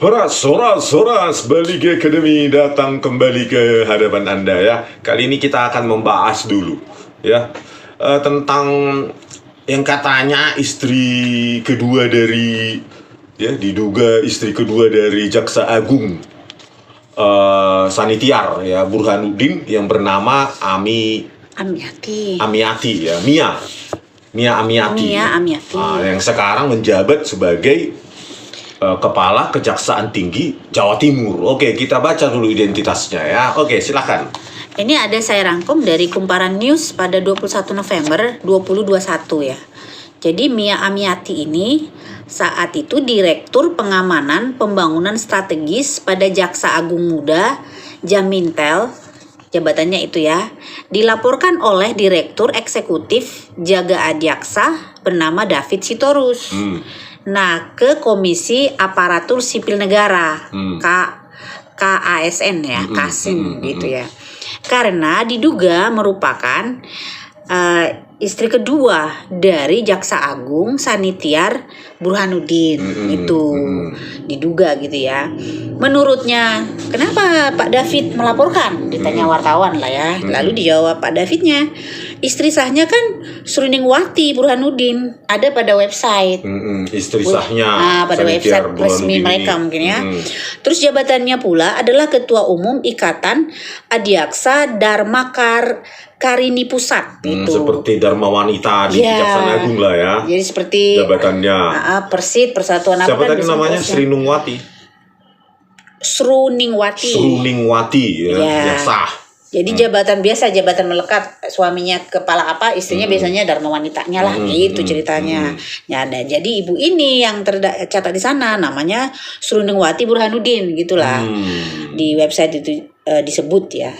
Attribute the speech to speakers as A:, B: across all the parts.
A: Horas, horas, horas, Balik Academy datang kembali ke hadapan Anda ya. Kali ini kita akan membahas dulu ya tentang yang katanya istri kedua dari diduga istri kedua dari Jaksa Agung Sanitiar ya, Burhanuddin, yang bernama
B: Amiati
A: ya, Mia Amiati. Yang sekarang menjabat sebagai Kepala Kejaksaan Tinggi Jawa Timur. Oke, kita baca dulu identitasnya ya. Oke, silakan.
B: Ini ada saya rangkum dari Kumparan News pada 21 November 2021 ya. Jadi Mia Amiati ini saat itu Direktur Pengamanan Pembangunan Strategis pada Jaksa Agung Muda Jamintel, jabatannya itu ya, dilaporkan oleh Direktur Eksekutif Jaga Adiaksa bernama David Sitorus. Nah, ke Komisi Aparatur Sipil Negara, KASN ya, KASN gitu ya. Karena diduga merupakan istri kedua dari Jaksa Agung Sanitiar Burhanuddin. Itu diduga gitu ya. Menurutnya, kenapa Pak David melaporkan? Ditanya wartawan lah ya. Lalu dijawab Pak Davidnya, istri sahnya kan Sruningswati Burhanuddin, ada pada website.
A: Istri sahnya
B: pada website resmi mereka mungkin ya. Terus jabatannya pula adalah Ketua Umum Ikatan Adiaksa Dharma Karini Pusat gitu.
A: Seperti Dharma Wanita di Kejaksaan Agung lah ya.
B: Jadi seperti
A: jabatannya.
B: Persit Persatuan
A: Siapa tadi namanya? Sruningswati ya, sah. Jadi
B: jabatan biasa, jabatan melekat, suaminya kepala apa, istrinya biasanya Dharma Wanitanya lah, gitu ceritanya. Ya, nah, jadi ibu ini yang tercatat di sana namanya Sruningswati Burhanuddin gitulah. Di website itu disebut ya.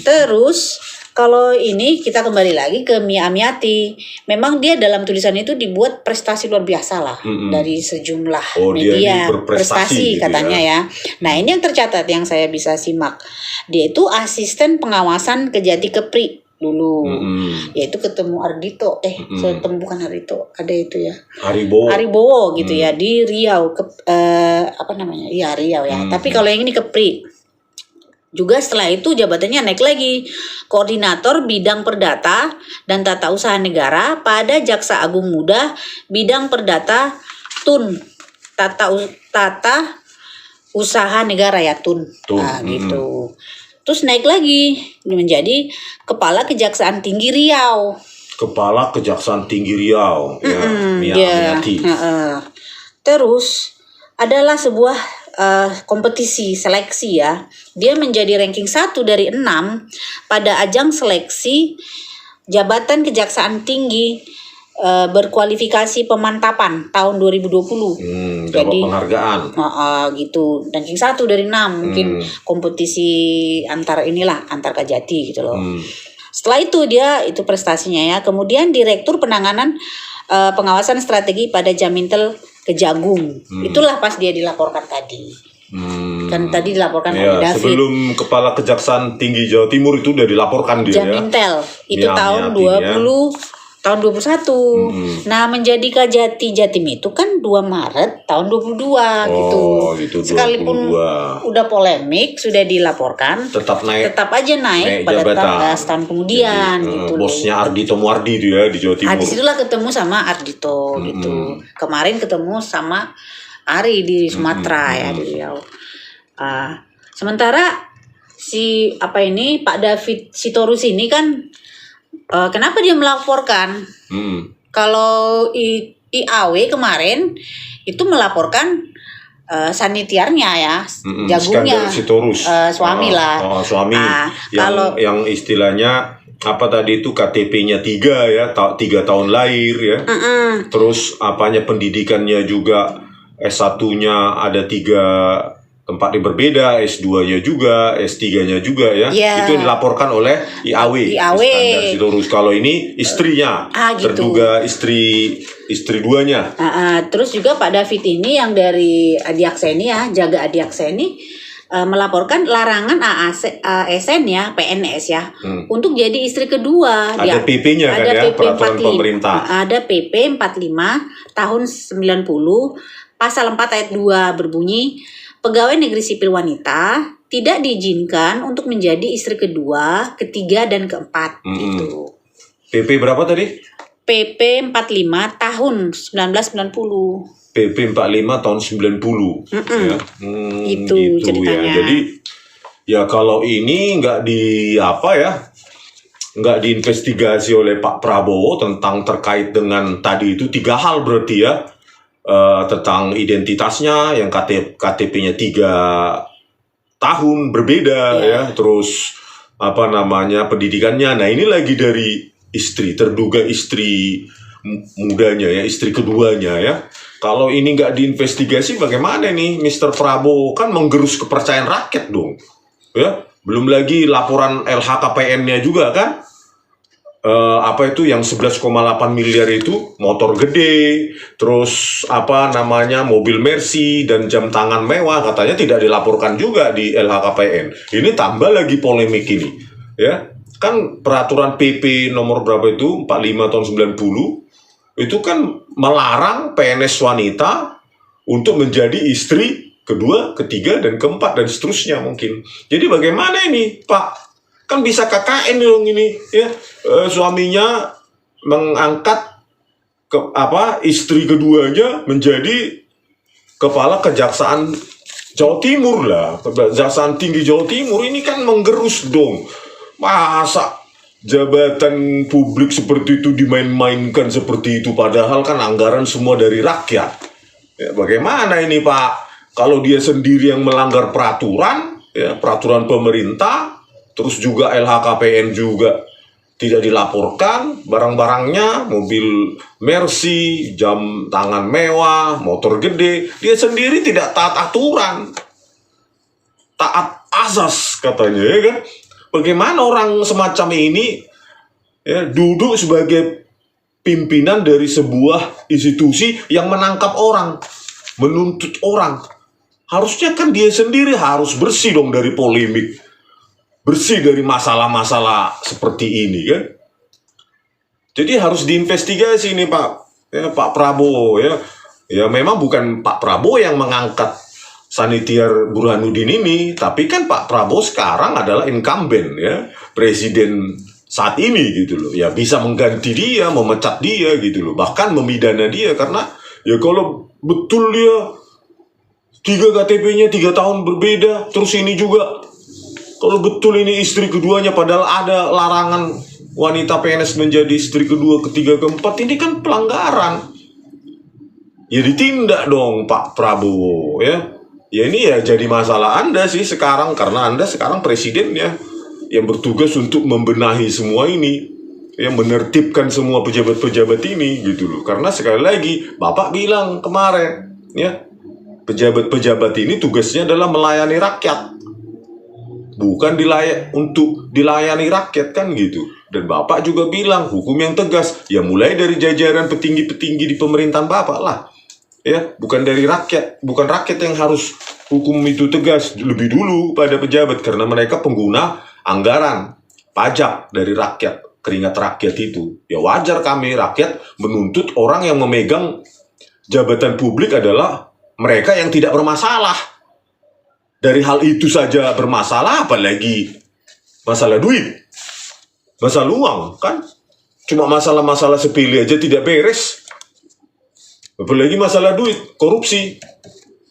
B: Terus kalau ini kita kembali lagi ke Mia Amiati. Memang dia dalam tulisan itu dibuat prestasi luar biasa lah dari sejumlah media. Prestasi katanya ya. Nah, ini yang tercatat yang saya bisa simak. Dia itu asisten pengawasan Kejati Kepri dulu. Yaitu ketemu Ardhito. Bukan Ardhito, ada itu ya. Haribowo gitu ya di Riau. Riau ya. Tapi kalau yang ini Kepri. Juga setelah itu jabatannya naik lagi, Koordinator Bidang Perdata dan Tata Usaha Negara pada Jaksa Agung Muda Bidang Perdata TUN, Tata Usaha Negara ya TUN. Gitu. Terus naik lagi menjadi Kepala Kejaksaan Tinggi Riau.
A: Kepala Kejaksaan Tinggi Riau ya, Mia Amiati.
B: Terus adalah sebuah kompetisi seleksi ya. Dia menjadi ranking 1 dari 6 pada ajang seleksi jabatan kejaksaan tinggi berkualifikasi pemantapan tahun 2020.
A: Jadi penghargaan.
B: Gitu. Ranking 1 dari 6 mungkin kompetisi antar Kajati gitu loh. Setelah itu dia itu prestasinya ya. Kemudian Direktur Penanganan Pengawasan Strategi pada Jamintel Kejagung. Itulah pas dia dilaporkan tadi. Kan tadi dilaporkan oleh David.
A: Sebelum Kepala Kejaksaan Tinggi Jawa Timur itu udah dilaporkan dia
B: Jamintel. Itu tahun 21. Nah, menjadi Kajati Jatim itu kan 2 Maret tahun 22 gitu. Sekalipun udah polemik, sudah dilaporkan, tetap aja naik pada setahun kemudian. Jadi, gitu.
A: Bosnya Ardhito Muardi itu ya di Jawa Timur.
B: Disitulah ketemu sama Ardhito gitu. Kemarin ketemu sama Ari di Sumatera ya di Riau. Sementara Pak David Sitorus ini kan kenapa dia melaporkan? Kalau IAW kemarin itu melaporkan sanitiarnya ya, jagungnya, suami lah.
A: Suami yang istilahnya apa tadi itu KTP-nya 3 ya, 3 tahun lahir ya. Terus pendidikannya juga S1-nya ada 3 tempat yang berbeda, S2-nya juga, S3-nya juga ya. Itu dilaporkan oleh IAW. Iskandar Sitorus. Kalau ini istrinya, gitu. Terduga istri duanya.
B: Terus juga Pak David ini yang dari Adiaksa ini ya, Jaga Adiaksa ini melaporkan larangan ASN ya, PNS ya, untuk jadi istri kedua.
A: Ada PP-nya kan ya, peraturan pemerintah.
B: Ada PP 45 tahun 90 Pasal 4 ayat 2 berbunyi, pegawai negeri sipil wanita tidak diizinkan untuk menjadi istri kedua, ketiga, dan keempat. Gitu.
A: PP berapa tadi?
B: PP 45 tahun 1990.
A: PP 45 tahun 90. Ya.
B: Itu ceritanya.
A: Ya. Jadi ya kalau ini nggak nggak diinvestigasi oleh Pak Prabowo tentang terkait dengan tadi itu 3 hal berarti ya. Tentang identitasnya yang KTP-nya 3 tahun berbeda ya, terus pendidikannya. Nah, ini lagi dari terduga istri mudanya ya, istri keduanya ya. Kalau ini nggak diinvestigasi bagaimana nih Mr. Prabowo, kan menggerus kepercayaan rakyat dong. Ya, belum lagi laporan LHKPN-nya juga kan. Yang 11,8 miliar itu motor gede, terus mobil Mercy dan jam tangan mewah katanya tidak dilaporkan juga di LHKPN. Ini tambah lagi polemik ini, ya. Kan peraturan PP nomor berapa itu 45 tahun 90 itu kan melarang PNS wanita untuk menjadi istri kedua, ketiga, dan keempat dan seterusnya mungkin. Jadi bagaimana ini, Pak? Kan bisa KKN dong ini ya, suaminya mengangkat istri keduanya menjadi kepala Kejaksaan Jawa Timur lah, Kejaksaan Tinggi Jawa Timur. Ini kan menggerus dong. Masa jabatan publik seperti itu dimain-mainkan seperti itu, padahal kan anggaran semua dari rakyat ya. Bagaimana ini, Pak, kalau dia sendiri yang melanggar peraturan ya, peraturan pemerintah, terus juga LHKPN juga tidak dilaporkan barang-barangnya, mobil Mercy, jam tangan mewah, motor gede. Dia sendiri tidak taat aturan, taat azas katanya ya kan. Bagaimana orang semacam ini ya duduk sebagai pimpinan dari sebuah institusi yang menangkap orang, menuntut orang. Harusnya kan dia sendiri harus bersih dong dari polemik, bersih dari masalah-masalah seperti ini kan. Jadi harus diinvestigasi nih Pak Prabowo ya. Ya memang bukan Pak Prabowo yang mengangkat Sanitiar Burhanuddin ini, tapi kan Pak Prabowo sekarang adalah incumbent ya, presiden saat ini gitu loh. Ya bisa mengganti dia, memecat dia gitu loh, bahkan memidana dia karena ya kalau betul dia 3 KTP-nya 3 tahun berbeda, terus ini juga kalau betul ini istri keduanya padahal ada larangan wanita PNS menjadi istri kedua, ketiga, keempat, ini kan pelanggaran. Ya ditindak dong Pak Prabowo ya. Ya ini ya jadi masalah Anda sih sekarang, karena Anda sekarang presiden ya, yang bertugas untuk membenahi semua ini, yang menertibkan semua pejabat-pejabat ini gitu loh. Karena sekali lagi Bapak bilang kemarin ya, pejabat-pejabat ini tugasnya adalah melayani rakyat, bukan untuk dilayani rakyat kan gitu. Dan Bapak juga bilang hukum yang tegas ya mulai dari jajaran petinggi-petinggi di pemerintahan Bapak lah ya, bukan dari rakyat, bukan rakyat yang harus hukum itu tegas lebih dulu pada pejabat, karena mereka pengguna anggaran pajak dari rakyat, keringat rakyat itu. Ya wajar kami rakyat menuntut orang yang memegang jabatan publik adalah mereka yang tidak bermasalah. Dari hal itu saja bermasalah, apalagi masalah duit, masalah uang kan. Cuma masalah-masalah sepele aja tidak beres, apalagi masalah duit, korupsi,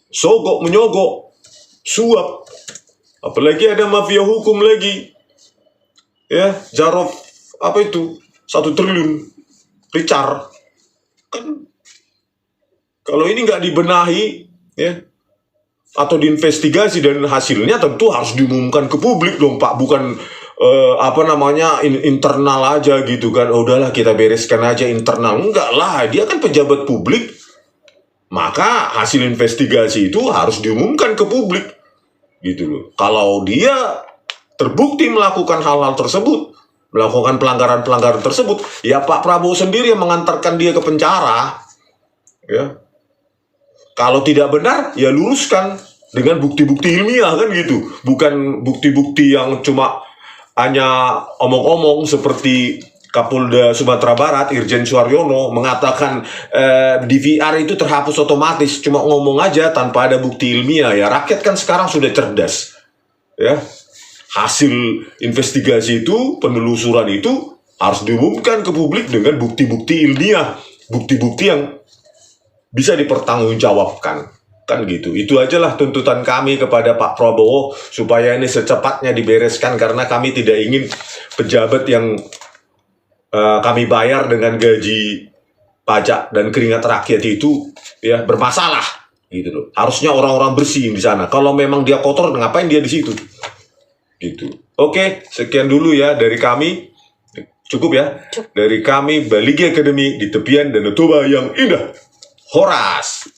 A: sogok menyogok, suap, apalagi ada mafia hukum lagi ya, Jarod 1 triliun Richard kan. Kalau ini nggak dibenahi ya atau diinvestigasi, dan hasilnya tentu harus diumumkan ke publik dong Pak, bukan internal aja gitu kan. Udahlah kita bereskan aja internal, enggak lah, dia kan pejabat publik, maka hasil investigasi itu harus diumumkan ke publik gitu loh. Kalau dia terbukti melakukan hal-hal tersebut, melakukan pelanggaran-pelanggaran tersebut, ya Pak Prabowo sendiri yang mengantarkan dia ke penjara ya. Kalau tidak benar, ya luruskan dengan bukti-bukti ilmiah kan gitu. Bukan bukti-bukti yang cuma hanya omong-omong seperti Kapolda Sumatera Barat Irjen Suaryono mengatakan DVR itu terhapus otomatis, cuma ngomong aja tanpa ada bukti ilmiah ya. Rakyat kan sekarang sudah cerdas, ya. Hasil investigasi itu, penelusuran itu harus diumumkan ke publik dengan bukti-bukti ilmiah, bukti-bukti yang bisa dipertanggungjawabkan, kan gitu. Itu ajalah tuntutan kami kepada Pak Prabowo supaya ini secepatnya dibereskan, karena kami tidak ingin pejabat yang kami bayar dengan gaji pajak dan keringat rakyat itu ya bermasalah gitu loh. Harusnya orang-orang bersih di sana. Kalau memang dia kotor, ngapain dia di situ? Gitu. Oke, sekian dulu ya dari kami. Cukup ya. Dari kami Baligi Academy di tepian Danau Toba yang indah. Horas.